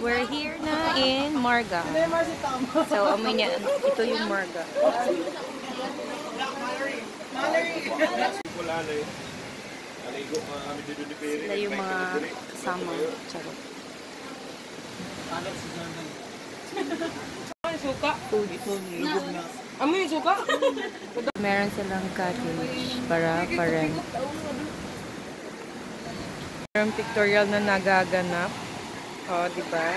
We're here na in Marga. So, amoy niya. Ito yung Marga. Sila yung mga kasama. Charot. Suka. Amoy yung suka. Meron silang cottage para pa-rent. Merong pictorial na nagaganap. Oh, diba?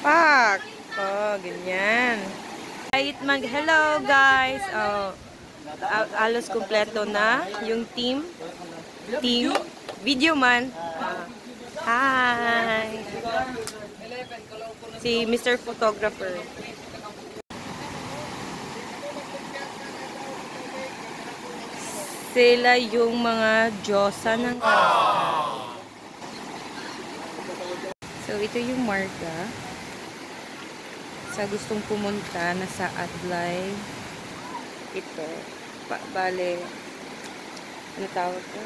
Pak! Oh, ganyan. Hello, guys! Oh, alos kompleto na yung team. Video man. Hi! Si Mr. Photographer. Sila yung mga Diyosa ng Karaska. So, ito yung Marga. Sa gustong pumunta na sa Adlay. Ito. Bale, ano tawag ko?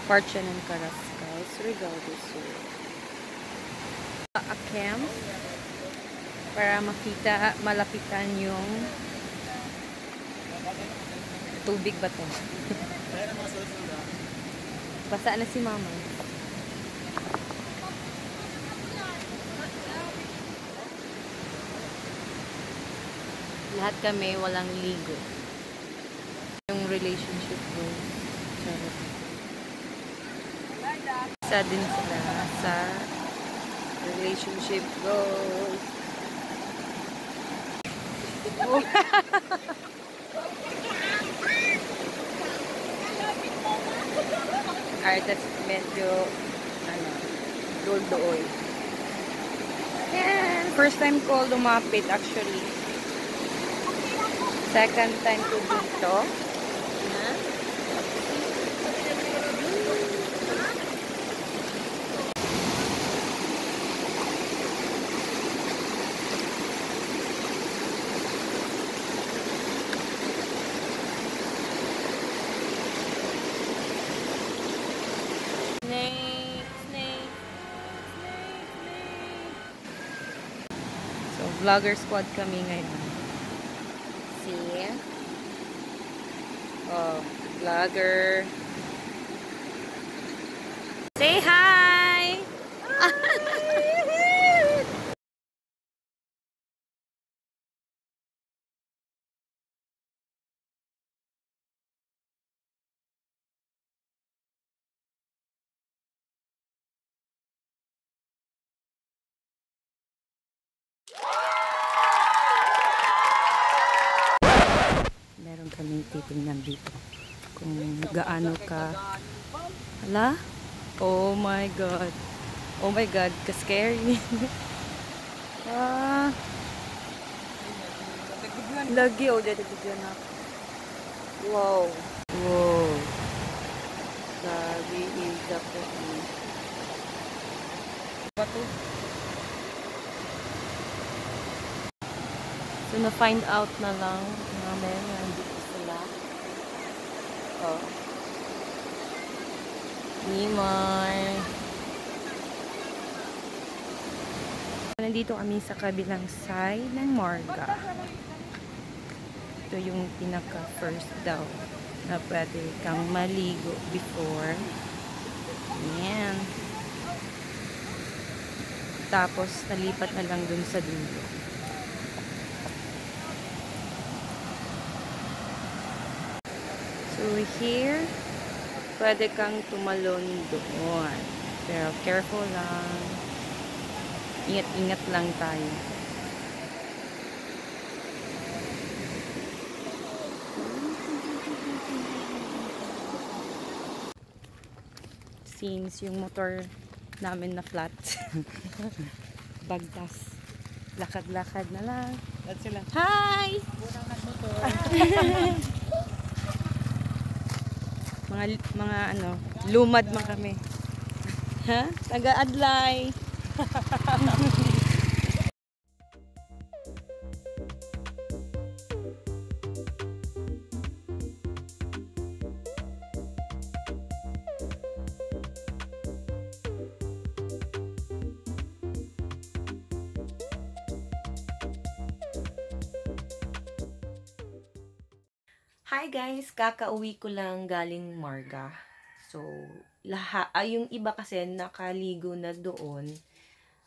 Part siya ng Karaska. Surigao do Sur. A camp para makita, malapitan yung tubig ba to? Basa na si mama. Lahat kami walang ligo. Yung relationship goals. Charot. Isa din sila sa relationship goals. Oh. Alright, that's medyo dool-dool. Yan. First time ko lumapit actually. Second time ko dito. Vlogger squad kami ngayon. See? Oh, vlogger. Say hi! Meron kaming titingnan dito kung gaano ka hala, oh my god, ka-scary. Lagi, oh, dito bigyan na. Wow, sabi isa po bato. So, na-find out na lang namin na nandito sila. Oh. Nimar. Nandito kami sa kabilang side ng Marga. Ito yung pinaka-first daw na pwede kang maligo before. Ayan. Tapos, nalipat na lang dun sa dulo. So here, pwede kang tumalon doon. Pero careful lang. Ingat-ingat lang tayo. Since yung motor namin na flat. Bagtas. Lakad-lakad na lang. That's sila. Hi! mga ano, lumad man kami. Ha? Taga-Adlay. Hi guys, kakauwi ko lang galing Marga. So, yung iba kasi nakaligo na doon.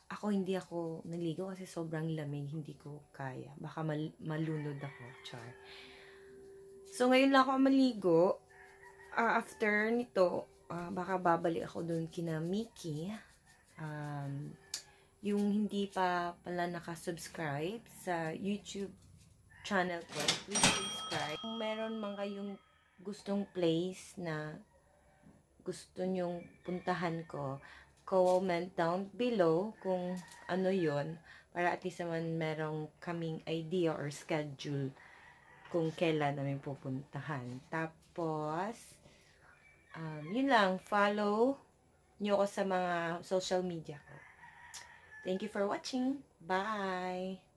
Hindi ako naligo kasi sobrang lamig, hindi ko kaya. Baka malunod ako, char. So, ngayon lang ako maligo. After nito, baka babalik ako doon kina Mickey. Yung hindi pa pala nakasubscribe sa YouTube channel ko, please subscribe. Kung meron man kayong gustong place na gusto nyong puntahan ko, comment down below kung ano yon para at least naman merong kaming idea or schedule kung kailan namin pupuntahan. Tapos, yun lang, follow nyo ko sa mga social media ko. Thank you for watching. Bye!